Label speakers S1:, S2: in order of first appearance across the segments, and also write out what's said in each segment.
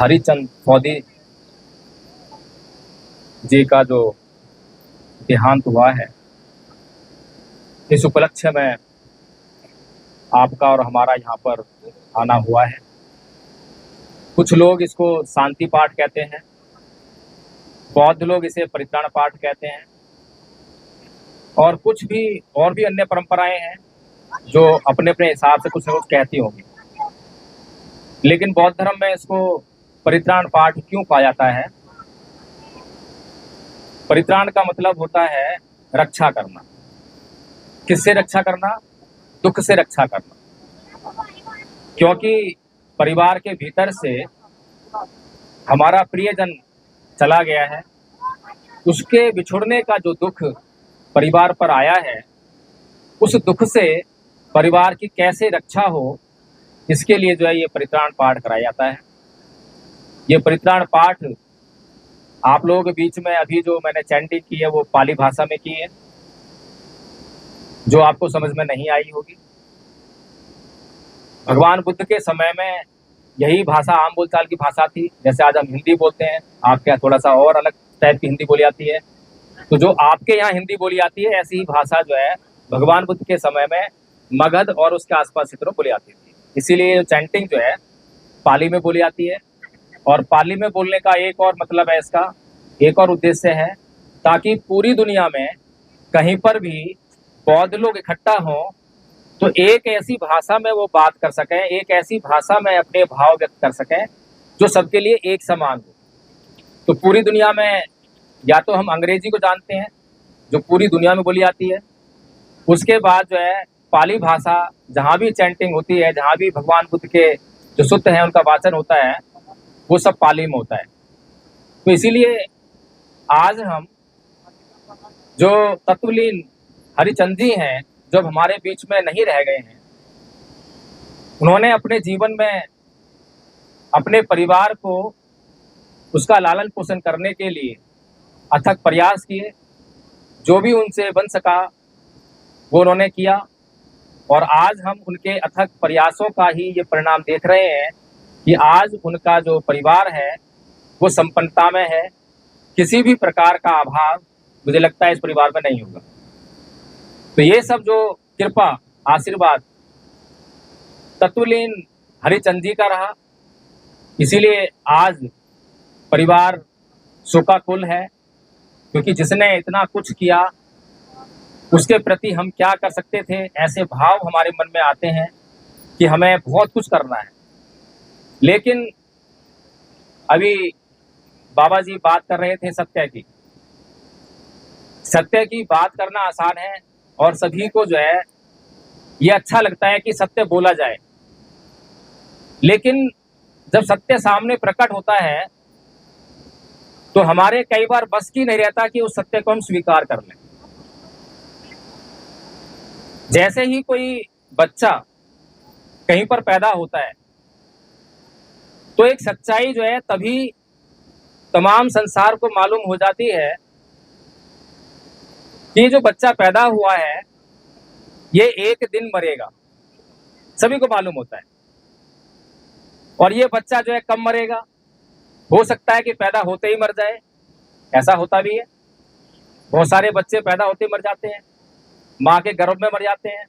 S1: हरिचंद फौदी जी का जो देहांत हुआ है, इस उपलक्ष्य में आपका और हमारा यहाँ पर आना हुआ है। कुछ लोग इसको शांति पाठ कहते हैं, बौद्ध लोग इसे परित्राण पाठ कहते हैं, और कुछ भी और भी अन्य परंपराएं हैं जो अपने अपने हिसाब से कुछ न कुछ कहती होंगी। लेकिन बौद्ध धर्म में इसको परित्राण पाठ क्यों कहा जाता है? परित्राण का मतलब होता है रक्षा करना। किससे रक्षा करना? दुख से रक्षा करना। क्योंकि परिवार के भीतर से हमारा प्रियजन चला गया है, उसके बिछुड़ने का जो दुख परिवार पर आया है, उस दुख से परिवार की कैसे रक्षा हो, इसके लिए जो है ये परित्राण पाठ कराया जाता है। ये परित्राण पाठ आप लोगों के बीच में अभी जो मैंने चैंटिंग की है वो पाली भाषा में की है, जो आपको समझ में नहीं आई होगी। भगवान बुद्ध के समय में यही भाषा आम बोलचाल की भाषा थी। जैसे आज हम हिंदी बोलते हैं, आपके यहाँ थोड़ा सा और अलग टाइप की हिंदी बोली जाती है। तो जो आपके यहाँ हिंदी बोली जाती है, ऐसी ही भाषा जो है भगवान बुद्ध के समय में मगध और उसके आसपास क्षेत्रों में बोली जाती थी। इसीलिए चैंटिंग जो है पाली में बोली जाती है। और पाली में बोलने का एक और मतलब है, इसका एक और उद्देश्य है, ताकि पूरी दुनिया में कहीं पर भी बौद्ध लोग इकट्ठा हों तो एक ऐसी भाषा में वो बात कर सकें, एक ऐसी भाषा में अपने भाव व्यक्त कर सकें जो सबके लिए एक समान हो। तो पूरी दुनिया में या तो हम अंग्रेजी को जानते हैं जो पूरी दुनिया में बोली जाती है, उसके बाद जो है पाली भाषा, जहाँ भी चैंटिंग होती है, जहाँ भी भगवान बुद्ध के जो सूत्र हैं उनका वाचन होता है, वो सब पाली में होता है। तो इसीलिए आज हम जो तत्वलीन हरिचंद जी हैं, जब हमारे बीच में नहीं रह गए हैं, उन्होंने अपने जीवन में अपने परिवार को उसका लालन पोषण करने के लिए अथक प्रयास किए। जो भी उनसे बन सका वो उन्होंने किया, और आज हम उनके अथक प्रयासों का ही ये परिणाम देख रहे हैं कि आज उनका जो परिवार है वो संपन्नता में है। किसी भी प्रकार का अभाव मुझे लगता है इस परिवार में नहीं होगा। तो ये सब जो कृपा आशीर्वाद तत्वलीन हरिचंद जी का रहा, इसीलिए आज परिवार शोकाकुल है। क्योंकि जिसने इतना कुछ किया उसके प्रति हम क्या कर सकते थे, ऐसे भाव हमारे मन में आते हैं कि हमें बहुत कुछ करना है। लेकिन अभी बाबा जी बात कर रहे थे सत्य की। सत्य की बात करना आसान है और सभी को जो है ये अच्छा लगता है कि सत्य बोला जाए, लेकिन जब सत्य सामने प्रकट होता है तो हमारे कई बार बस की नहीं रहता कि उस सत्य को हम स्वीकार कर लें। जैसे ही कोई बच्चा कहीं पर पैदा होता है तो एक सच्चाई जो है तभी तमाम संसार को मालूम हो जाती है कि जो बच्चा पैदा हुआ है ये एक दिन मरेगा। सभी को मालूम होता है। और ये बच्चा जो है कब मरेगा, हो सकता है कि पैदा होते ही मर जाए, ऐसा होता भी है। बहुत सारे बच्चे पैदा होते ही मर जाते हैं, माँ के गर्भ में मर जाते हैं,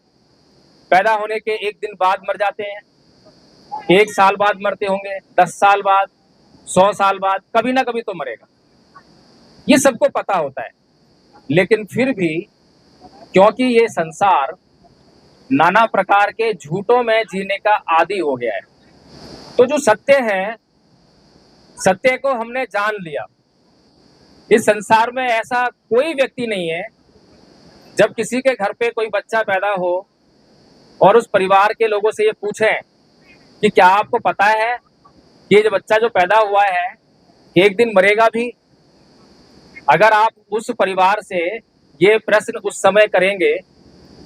S1: पैदा होने के एक दिन बाद मर जाते हैं, 1 साल बाद मरते होंगे, 10 साल बाद, 100 साल बाद, कभी ना कभी तो मरेगा। ये सबको पता होता है। लेकिन फिर भी क्योंकि ये संसार नाना प्रकार के झूठों में जीने का आदी हो गया है, तो जो सत्य है, सत्य को हमने जान लिया। इस संसार में ऐसा कोई व्यक्ति नहीं है, जब किसी के घर पे कोई बच्चा पैदा हो और उस परिवार के लोगों से ये पूछें कि क्या आपको पता है कि ये जो बच्चा जो पैदा हुआ है एक दिन मरेगा भी। अगर आप उस परिवार से ये प्रश्न उस समय करेंगे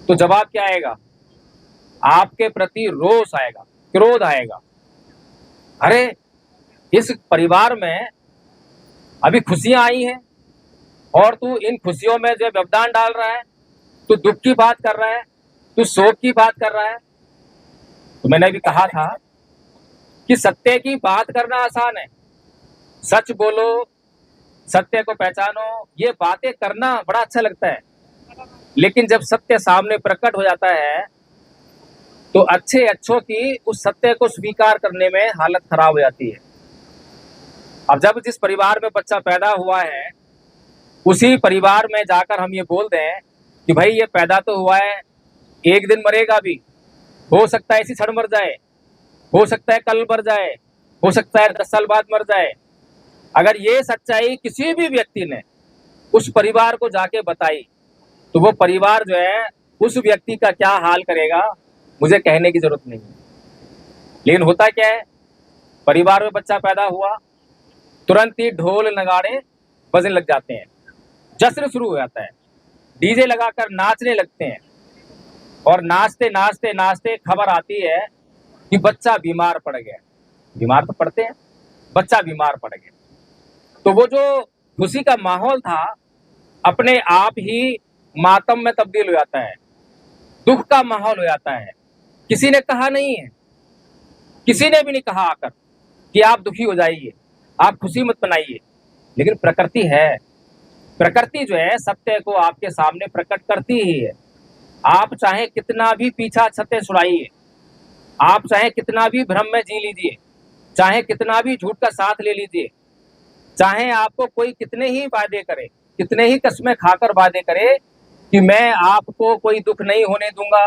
S1: तो जवाब क्या आएगा? आपके प्रति रोष आएगा, क्रोध आएगा। अरे इस परिवार में अभी खुशियां आई हैं और तू इन खुशियों में जो व्यवधान डाल रहा है, तू दुख की बात कर रहा है, तू शोक की बात कर रहा है। तो मैंने भी कहा था कि सत्य की बात करना आसान है, सच बोलो, सत्य को पहचानो, ये बातें करना बड़ा अच्छा लगता है, लेकिन जब सत्य सामने प्रकट हो जाता है तो अच्छों की उस सत्य को स्वीकार करने में हालत खराब हो जाती है। अब जब जिस परिवार में बच्चा पैदा हुआ है, उसी परिवार में जाकर हम ये बोल दें कि भाई ये पैदा तो हुआ है, एक दिन मरेगा भी, हो सकता है इसी क्षण मर जाए, हो सकता है कल मर जाए, हो सकता है 10 साल बाद मर जाए। अगर ये सच्चाई किसी भी व्यक्ति ने उस परिवार को जाके बताई तो वो परिवार जो है उस व्यक्ति का क्या हाल करेगा मुझे कहने की जरूरत नहीं है। लेकिन होता क्या है, परिवार में बच्चा पैदा हुआ, तुरंत ही ढोल नगाड़े बजने लग जाते हैं, जश्न शुरू हो जाता है, डीजे लगाकर नाचने लगते हैं, और नाचते नाचते नाचते खबर आती है कि बच्चा बीमार पड़ गया। बीमार तो पड़ते हैं, बच्चा बीमार पड़ गया, तो वो जो खुशी का माहौल था अपने आप ही मातम में तब्दील हो जाता है, दुख का माहौल हो जाता है। किसी ने कहा नहीं है, किसी ने भी नहीं कहा आकर कि आप दुखी हो जाइए, आप खुशी मत मनाइए, लेकिन प्रकृति है, प्रकृति जो है सत्य को आपके सामने प्रकट करती ही है। आप चाहे कितना भी पीछा सत्य छुड़ाइए, आप चाहे कितना भी भ्रम में जी लीजिए, चाहे कितना भी झूठ का साथ ले लीजिए, चाहे आपको कोई कितने ही वादे करे, कितने ही कस्में खाकर वादे करे कि मैं आपको कोई दुख नहीं होने दूंगा,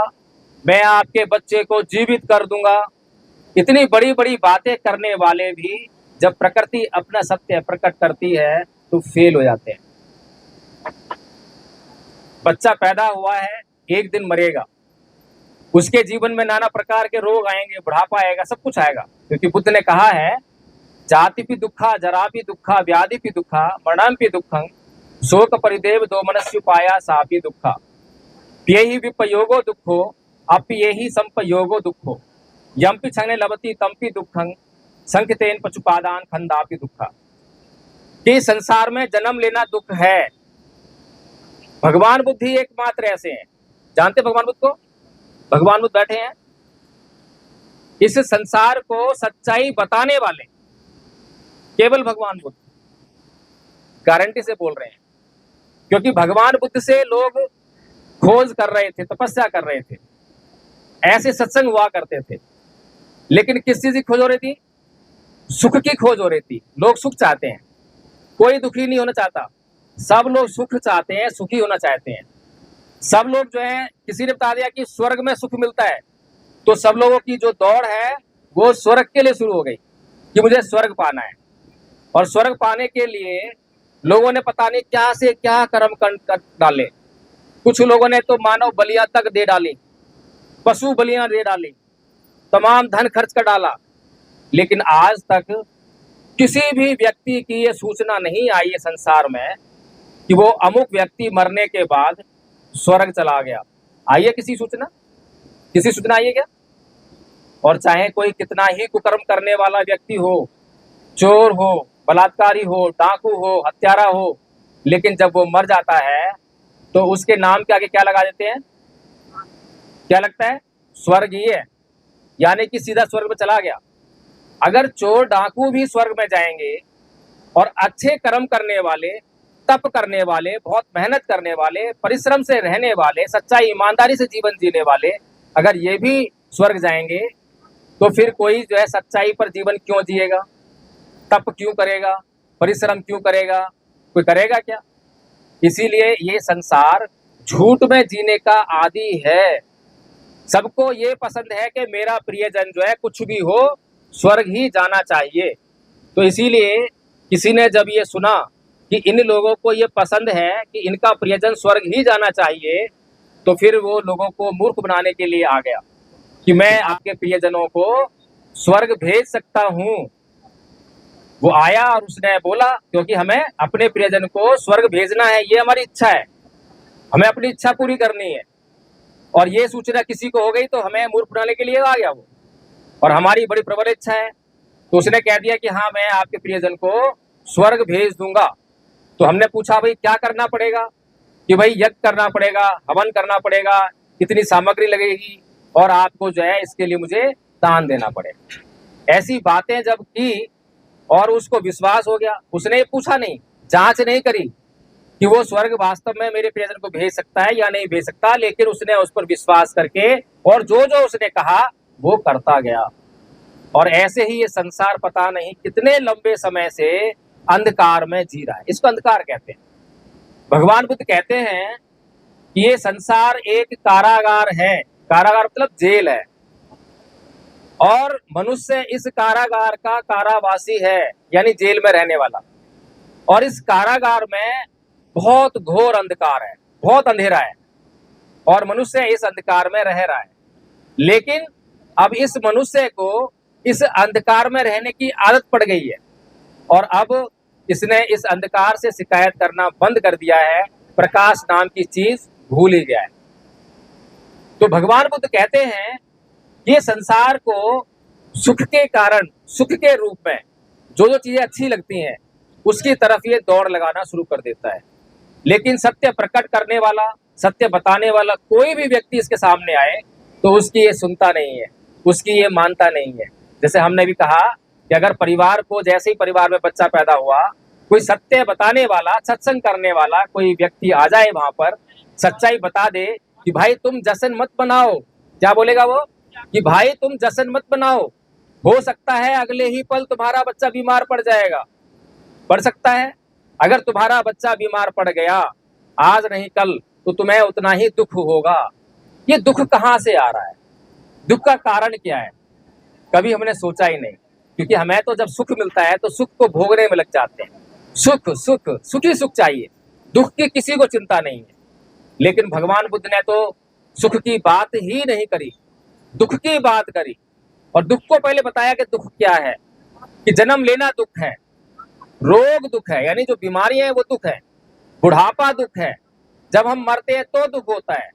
S1: मैं आपके बच्चे को जीवित कर दूंगा, इतनी बड़ी बड़ी बातें करने वाले भी जब प्रकृति अपना सत्य प्रकट करती है तो फेल हो जाते हैं। बच्चा पैदा हुआ है, एक दिन मरेगा, उसके जीवन में नाना प्रकार के रोग आएंगे, बुढ़ापा आएगा, सब कुछ आएगा, क्योंकि बुद्ध ने कहा है जाति भी दुखा, जरा भी दुखा, व्याधि भी दुखा, मरणम भी दुखं, शोक परिदेव दो मनस्युपाया सापी दुखा, यही विपयोगो दुखो, अप्येहि संपयोगो दुखो, यम्पि क्षणे लभति तम्पि दुखं, संकितेन पशुपादान खंदापि दुखा। कि संसार में जन्म लेना दुख है। भगवान बुद्ध ही एकमात्र ऐसे हैं, जानते भगवान बुद्ध को? भगवान बुद्ध बैठे हैं, इस संसार को सच्चाई बताने वाले केवल भगवान बुद्ध, गारंटी से बोल रहे हैं, क्योंकि भगवान बुद्ध से लोग खोज कर रहे थे, तपस्या कर रहे थे, ऐसे सत्संग हुआ करते थे, लेकिन किस चीज की खोज हो रही थी? सुख की खोज हो रही थी। लोग सुख चाहते हैं, कोई दुखी नहीं होना चाहता, सब लोग सुख चाहते हैं, सुखी होना चाहते हैं। सब लोग जो है, किसी ने बता दिया कि स्वर्ग में सुख मिलता है, तो सब लोगों की जो दौड़ है वो स्वर्ग के लिए शुरू हो गई कि मुझे स्वर्ग पाना है। और स्वर्ग पाने के लिए लोगों ने पता नहीं क्या से क्या कर्म कर डाले, कुछ लोगों ने तो मानव बलियां तक दे डाली, पशु बलियां दे डाली, तमाम धन खर्च कर डाला, लेकिन आज तक किसी भी व्यक्ति की ये सूचना नहीं आई है संसार में कि वो अमुक व्यक्ति मरने के बाद स्वर्ग चला गया। आई है किसी सूचना? किसी सूचना आई है क्या? और चाहे कोई कितना ही कुकर्म करने वाला व्यक्ति हो, चोर हो, बलात्कारी हो, डाकू हो, हत्यारा हो, लेकिन जब वो मर जाता है तो उसके नाम के आगे क्या लगा देते हैं? क्या लगता है? स्वर्ग ही है, यानी कि सीधा स्वर्ग में चला गया। अगर चोर डाकू भी स्वर्ग में जाएंगे और अच्छे कर्म करने वाले, तप करने वाले, बहुत मेहनत करने वाले, परिश्रम से रहने वाले, सच्चाई ईमानदारी से जीवन जीने वाले अगर ये भी स्वर्ग जाएंगे तो फिर कोई जो है सच्चाई पर जीवन क्यों जिएगा? तप क्यों करेगा? परिश्रम क्यों करेगा? कोई करेगा क्या? इसीलिए ये संसार झूठ में जीने का आदि है। सबको ये पसंद है कि मेरा प्रियजन जो है कुछ भी हो स्वर्ग ही जाना चाहिए। तो इसीलिए किसी ने जब ये सुना कि इन लोगों को ये पसंद है कि इनका प्रियजन स्वर्ग ही जाना चाहिए, तो फिर वो लोगों को मूर्ख बनाने के लिए आ गया कि मैं आपके प्रियजनों को स्वर्ग भेज सकता हूँ। वो आया और उसने बोला क्योंकि हमें अपने प्रियजन को स्वर्ग भेजना है, ये हमारी इच्छा है, हमें अपनी इच्छा पूरी करनी है। और ये सूचना किसी को हो गई तो हमें मूर्ख बनाने के लिए आ गया वो, और हमारी बड़ी प्रबल इच्छा है, तो उसने कह दिया कि हाँ मैं आपके प्रियजन को स्वर्ग भेज दूंगा। तो हमने पूछा भाई क्या करना पड़ेगा? कि भाई यज्ञ करना पड़ेगा, हवन करना पड़ेगा, कितनी सामग्री लगेगी, और आपको जो है इसके लिए मुझे दान देना पड़ेगा। ऐसी बातें जब की और उसको विश्वास हो गया, उसने पूछा नहीं, जांच नहीं करी कि वो स्वर्ग वास्तव में मेरे प्रियजन को भेज सकता है या नहीं भेज सकता, लेकिन उसने उस पर विश्वास करके और जो जो उसने कहा वो करता गया। और ऐसे ही ये संसार पता नहीं कितने लंबे समय से अंधकार में जी रहा है। इसको अंधकार कहते हैं। भगवान बुद्ध कहते हैं कि ये संसार एक कारागार है। कारागार मतलब जेल है, और मनुष्य इस कारागार का कारावासी है, यानी जेल में रहने वाला। और इस कारागार में बहुत घोर अंधकार है, बहुत अंधेरा है, और मनुष्य इस अंधकार में रह रहा है। लेकिन अब इस मनुष्य को इस अंधकार में रहने की आदत पड़ गई है, और अब इसने इस अंधकार से शिकायत करना बंद कर दिया है, प्रकाश नाम की चीज भूल ही गया है। तो भगवान बुद्ध कहते हैं ये संसार को सुख के कारण, सुख के रूप में जो जो चीजें अच्छी लगती हैं उसकी तरफ ये दौड़ लगाना शुरू कर देता है। लेकिन सत्य प्रकट करने वाला, सत्य बताने वाला कोई भी व्यक्ति इसके सामने आए तो उसकी ये सुनता नहीं है, उसकी ये मानता नहीं है। जैसे हमने भी कहा कि अगर परिवार को, जैसे ही परिवार में बच्चा पैदा हुआ, कोई सत्य बताने वाला, सत्संग करने वाला कोई व्यक्ति आ जाए वहां पर, सच्चाई बता दे कि भाई तुम जश्न मत बनाओ, क्या बोलेगा वो कि भाई तुम जश्न मत बनाओ, हो सकता है अगले ही पल तुम्हारा बच्चा बीमार पड़ जाएगा, पड़ सकता है। अगर तुम्हारा बच्चा बीमार पड़ गया आज नहीं कल तो तुम्हें उतना ही दुख होगा। ये दुख कहाँ से आ रहा है, दुख का कारण क्या है, कभी हमने सोचा ही नहीं। क्योंकि हमें तो जब सुख मिलता है तो सुख को भोगने में लग जाते हैं। सुख सुख सुखी सुख चाहिए, दुख की किसी को चिंता नहीं है। लेकिन भगवान बुद्ध ने तो सुख की बात ही नहीं करी, दुख की बात करी। और दुख को पहले बताया कि दुख क्या है, कि जन्म लेना दुख है, रोग दुख है, यानी जो बीमारियां हैं वो दुख है, बुढ़ापा दुख है, जब हम मरते हैं तो दुख होता है,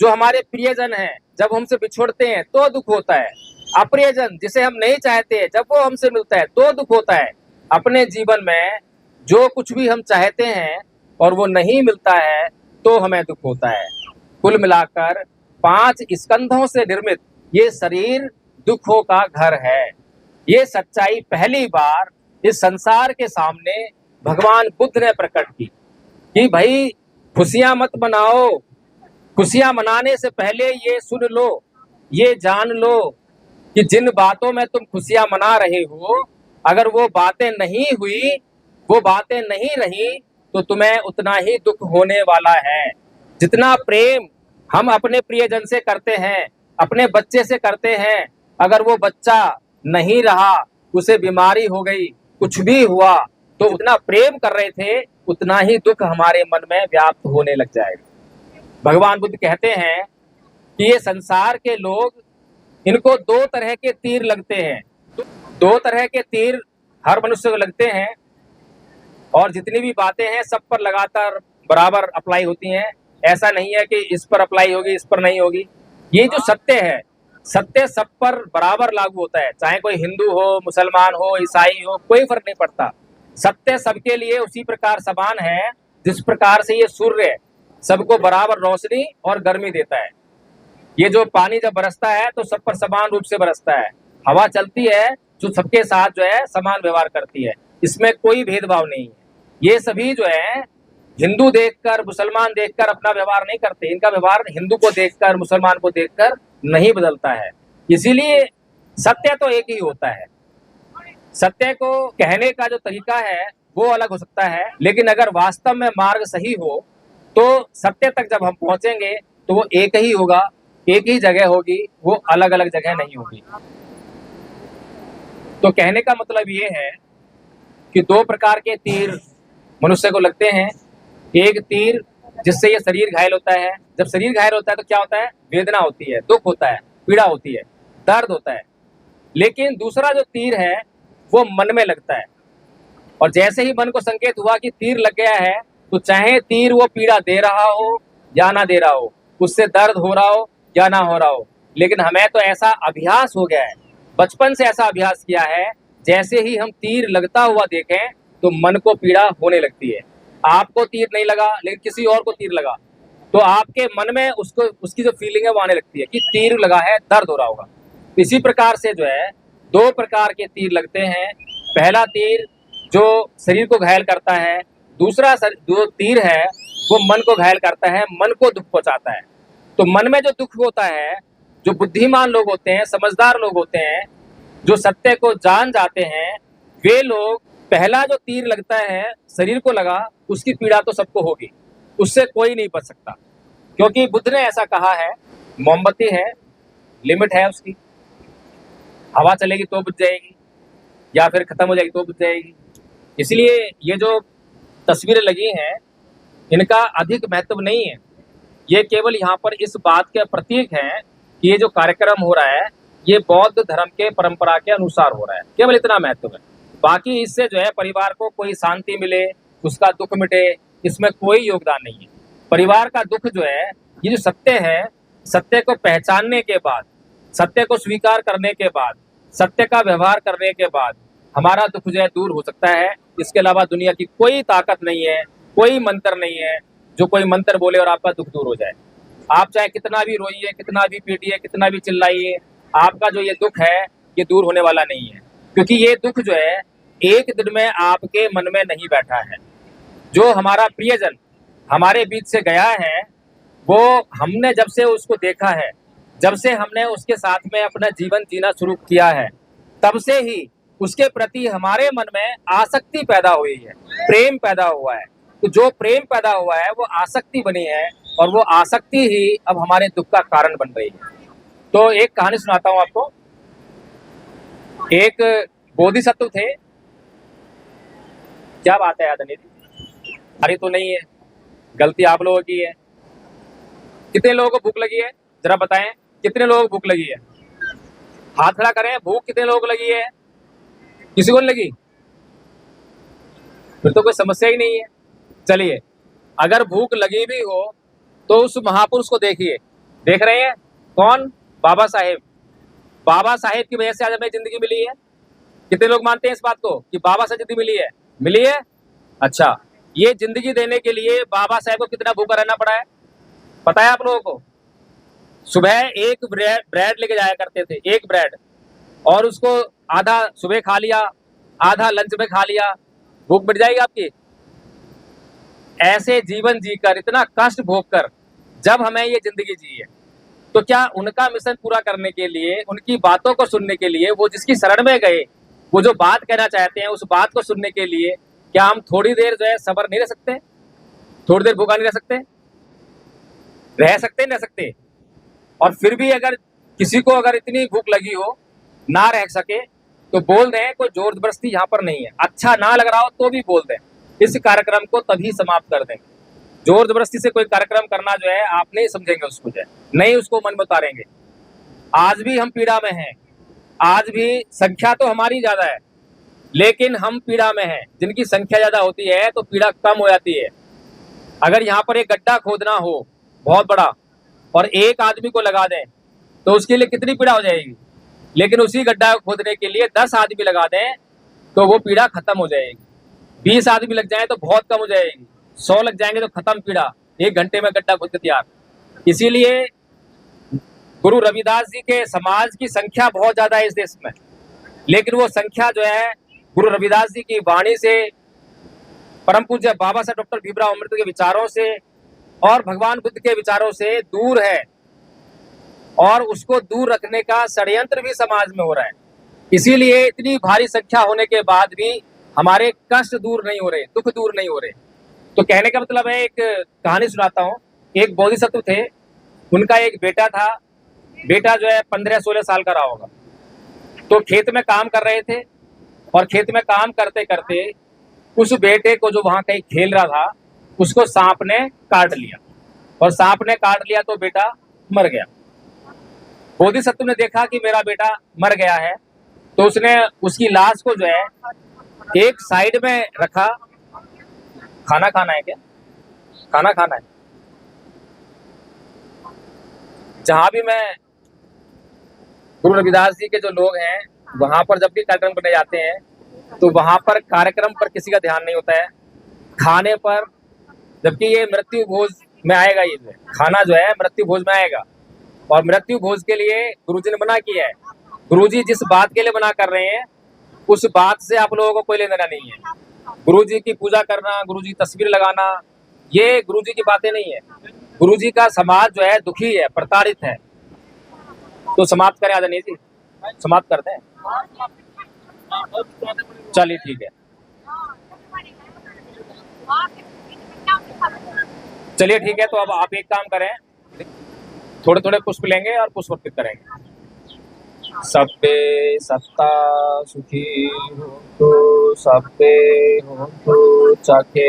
S1: जो हमारे प्रियजन हैं जब हमसे बिछोड़ते हैं तो दुख होता है, अप्रियजन जिसे हम नहीं चाहते जब वो हमसे मिलता है तो दुख होता है। अपने जीवन में जो कुछ भी हम चाहते हैं और वो नहीं मिलता है तो हमें दुख होता है। कुल मिलाकर 5 स्कंधों से निर्मित ये शरीर दुखों का घर है। ये सच्चाई पहली बार इस संसार के सामने भगवान बुद्ध ने प्रकट की कि भाई खुशियां मत मनाओ, खुशियां मनाने से पहले ये सुन लो, ये जान लो कि जिन बातों में तुम खुशियां मना रहे हो, अगर वो बातें नहीं हुई, वो बातें नहीं रही तो तुम्हें उतना ही दुख होने वाला है। जितना प्रेम हम अपने प्रियजन से करते हैं, अपने बच्चे से करते हैं, अगर वो बच्चा नहीं रहा, उसे बीमारी हो गई, कुछ भी हुआ, तो उतना प्रेम कर रहे थे उतना ही दुख हमारे मन में व्याप्त होने लग जाएगा। भगवान बुद्ध कहते हैं कि ये संसार के लोग, इनको 2 तरह के तीर लगते हैं। 2 तरह के तीर हर मनुष्य को लगते हैं, और जितनी भी बातें हैं सब पर लगातार बराबर अप्लाई होती हैं। ऐसा नहीं है कि इस पर अप्लाई होगी, इस पर नहीं होगी। ये जो सत्य है, सत्य सब पर बराबर लागू होता है, चाहे कोई हिंदू हो, मुसलमान हो, ईसाई हो, कोई फर्क नहीं पड़ता। सत्य सबके लिए उसी प्रकार समान है जिस प्रकार से ये सूर्य सबको बराबर रोशनी और गर्मी देता है। ये जो पानी जब बरसता है तो सब पर समान रूप से बरसता है। हवा चलती है जो सबके साथ जो है समान व्यवहार करती है, इसमें कोई भेदभाव नहीं है। ये सभी जो है हिंदू देखकर, मुसलमान देखकर अपना व्यवहार नहीं करते, इनका व्यवहार हिंदू को देखकर, मुसलमान को देखकर नहीं बदलता है। इसीलिए सत्य तो एक ही होता है। सत्य को कहने का जो तरीका है वो अलग हो सकता है, लेकिन अगर वास्तव में मार्ग सही हो तो सत्य तक जब हम पहुंचेंगे तो वो एक ही होगा, एक ही जगह होगी, वो अलग अलग जगह नहीं होगी। तो कहने का मतलब ये है कि 2 प्रकार के तीर मनुष्य को लगते हैं। एक तीर जिससे ये शरीर घायल होता है, जब शरीर घायल होता है तो क्या होता है, वेदना होती है, दुख होता है, पीड़ा होती है, दर्द होता है। लेकिन दूसरा जो तीर है वो मन में लगता है, और जैसे ही मन को संकेत हुआ कि तीर लग गया है तो चाहे तीर वो पीड़ा दे रहा हो या ना दे रहा हो, उससे दर्द हो रहा हो या ना हो रहा हो, लेकिन हमें तो ऐसा अभ्यास हो गया है, बचपन से ऐसा अभ्यास किया है, जैसे ही हम तीर लगता हुआ देखें तो मन को पीड़ा होने लगती है। आपको तीर नहीं लगा लेकिन किसी और को तीर लगा तो आपके मन में उसकी जो फीलिंग है वो आने लगती है कि तीर लगा है, दर्द हो रहा होगा। इसी प्रकार से जो है दो प्रकार के तीर लगते हैं। पहला तीर जो शरीर को घायल करता है, दूसरा जो तीर है वो मन को घायल करता है, मन को दुख पहुंचाता है। तो मन में जो दुख होता है, जो बुद्धिमान लोग होते हैं, समझदार लोग होते हैं, जो सत्य को जान जाते हैं, वे लोग पहला जो तीर लगता है शरीर को लगा, उसकी पीड़ा तो सबको होगी, उससे कोई नहीं बच सकता। क्योंकि बुद्ध ने ऐसा कहा है, मोमबत्ती है, लिमिट है उसकी, हवा चलेगी तो बुझ जाएगी, या फिर खत्म हो जाएगी तो बुझ जाएगी। इसलिए ये जो तस्वीरें लगी हैं इनका अधिक महत्व नहीं है, ये केवल यहाँ पर इस बात के प्रतीक हैं कि ये जो कार्यक्रम हो रहा है ये बौद्ध धर्म के परंपरा के अनुसार हो रहा है, केवल इतना महत्व है। बाकी इससे जो है परिवार को कोई शांति मिले, उसका दुख मिटे, इसमें कोई योगदान नहीं है। परिवार का दुख जो है, ये जो सत्य है, सत्य को पहचानने के बाद, सत्य को स्वीकार करने के बाद, सत्य का व्यवहार करने के बाद हमारा दुख जो है दूर हो सकता है। इसके अलावा दुनिया की कोई ताकत नहीं है, कोई मंत्र नहीं है जो कोई मंत्र बोले और आपका दुख दूर हो जाए। आप चाहे कितना भी रोइए, कितना भी पीटिए, कितना भी चिल्लाइए, आपका जो ये दुख है ये दूर होने वाला नहीं है। क्योंकि ये दुख जो है एक दिन में आपके मन में नहीं बैठा है। जो हमारा प्रियजन हमारे बीच से गया है, वो हमने जब से उसको देखा है, जब से हमने उसके साथ में अपना जीवन जीना शुरू किया है, तब से ही उसके प्रति हमारे मन में आसक्ति पैदा हुई है, प्रेम पैदा हुआ है। तो जो प्रेम पैदा हुआ है वो आसक्ति बनी है, और वो आसक्ति ही अब हमारे दुख का कारण बन रही है। तो एक कहानी सुनाता हूँ आपको। एक बोधिसत्व थे। क्या बात है आदरणीय जी? अरे तो नहीं है, गलती आप लोगों की है। कितने लोगों को भूख लगी है जरा बताएं, कितने लोगों को भूख लगी है? हाथ खड़ा करें, भूख कितने लोगों को लगी है? किसी को नहीं लगी? फिर तो कोई समस्या ही नहीं है। चलिए, अगर भूख लगी भी हो तो उस महापुरुष को देखिए। देख रहे हैं कौन? बाबा साहेब। बाबा साहेब की वजह से आज हमें जिंदगी मिली है। कितने लोग मानते हैं इस बात को कि बाबा से जिंदगी मिली है? मिली है। अच्छा, ये जिंदगी देने के लिए बाबा साहेब को कितना भूखा रहना पड़ा है पता है आप लोगों को? सुबह एक ब्रेड लेके जाया करते थे, एक ब्रेड, और उसको आधा सुबह खा लिया, आधा लंच में खा लिया, भूख मिट जाएगी आपकी? ऐसे जीवन जीकर, इतना कष्ट भोग कर जब हमें ये जिंदगी जी है, तो क्या उनका मिशन पूरा करने के लिए, उनकी बातों को सुनने के लिए, वो जिसकी शरण में गए, वो जो बात कहना चाहते हैं उस बात को सुनने के लिए क्या हम थोड़ी देर जो है सब्र नहीं रह सकते? थोड़ी देर भूखा नहीं रह सकते? रह सकते नहीं रह सकते? और फिर भी अगर किसी को अगर इतनी भूख लगी हो, ना रह सके, तो बोल दें, कोई जोर जबरदस्ती यहाँ पर नहीं है। अच्छा ना लग रहा हो तो भी बोल दें, इस कार्यक्रम को तभी समाप्त कर देंगे। जोर जबरदस्ती से कोई कार्यक्रम करना जो है, आप नहीं समझेंगे उसको, जो है नहीं उसको मन में उतारेंगे। आज भी हम पीड़ा में हैं, आज भी संख्या तो हमारी ज्यादा है, लेकिन हम पीड़ा में हैं। जिनकी संख्या ज्यादा होती है तो पीड़ा कम हो जाती है। अगर यहाँ पर एक गड्ढा खोदना हो बहुत बड़ा और एक आदमी को लगा दें तो उसके लिए कितनी पीड़ा हो जाएगी, लेकिन उसी गड्ढा को खोदने के लिए 10 आदमी लगा दें तो वो पीड़ा खत्म हो जाएगी। 20 आदमी लग जाए तो बहुत कम हो जाएगी, 100 लग जाएंगे तो खत्म पीड़ा, 1 घंटे में गड्ढा खोद के तैयार। इसीलिए गुरु रविदास जी के समाज की संख्या बहुत ज्यादा है इस देश में, लेकिन वो संख्या जो है गुरु रविदास जी की वाणी से, परम पूज्य बाबा साहब डॉक्टर भीमराव अम्बेडकर के विचारों से और भगवान बुद्ध के विचारों से दूर है, और उसको दूर रखने का षड्यंत्र भी समाज में हो रहा है। इसीलिए इतनी भारी संख्या होने के बाद भी हमारे कष्ट दूर नहीं हो रहे, दुख दूर नहीं हो रहे। तो कहने का मतलब है, एक कहानी सुनाता हूँ। एक बोधिसत्व थे, उनका एक बेटा था। बेटा जो है 15-16 साल का रहा होगा। तो खेत में काम कर रहे थे, और खेत में काम करते करते उस बेटे को जो वहां कहीं खेल रहा था, उसको सांप ने काट लिया, और सांप ने काट लिया तो बेटा मर गया। बोधिसत्व ने देखा कि मेरा बेटा मर गया है, तो उसने उसकी लाश को जो है एक साइड में रखा। खाना खाना है क्या? खाना खाना है। जहां भी मैं, गुरु रविदास जी के जो लोग हैं वहां पर जब भी कार्यक्रम करने जाते हैं तो वहां पर कार्यक्रम पर किसी का ध्यान नहीं होता है, खाने पर। जबकि ये मृत्यु भोज में आएगा, ये जो खाना जो है मृत्यु भोज में आएगा, और मृत्यु भोज के लिए गुरुजी ने मना किया है। गुरुजी जिस बात के लिए मना कर रहे हैं उस बात से आप लोगों को कोई लेना देना नहीं है। गुरुजी की पूजा करना, गुरुजी की तस्वीर लगाना, ये गुरुजी की बातें नहीं है। गुरुजी का समाज जो है दुखी है, प्रताड़ित है। तो समाप्त करें आदरणीय जी, समाप्त करते हैं। चलिए ठीक है, चलिए ठीक है। तो अब आप एक काम करें, थोड़े थोड़े पुष्प लेंगे और पुष्प अर्पित करेंगे। सब्बे सत्ता सुखी हो तो सब्बे हो तो चाके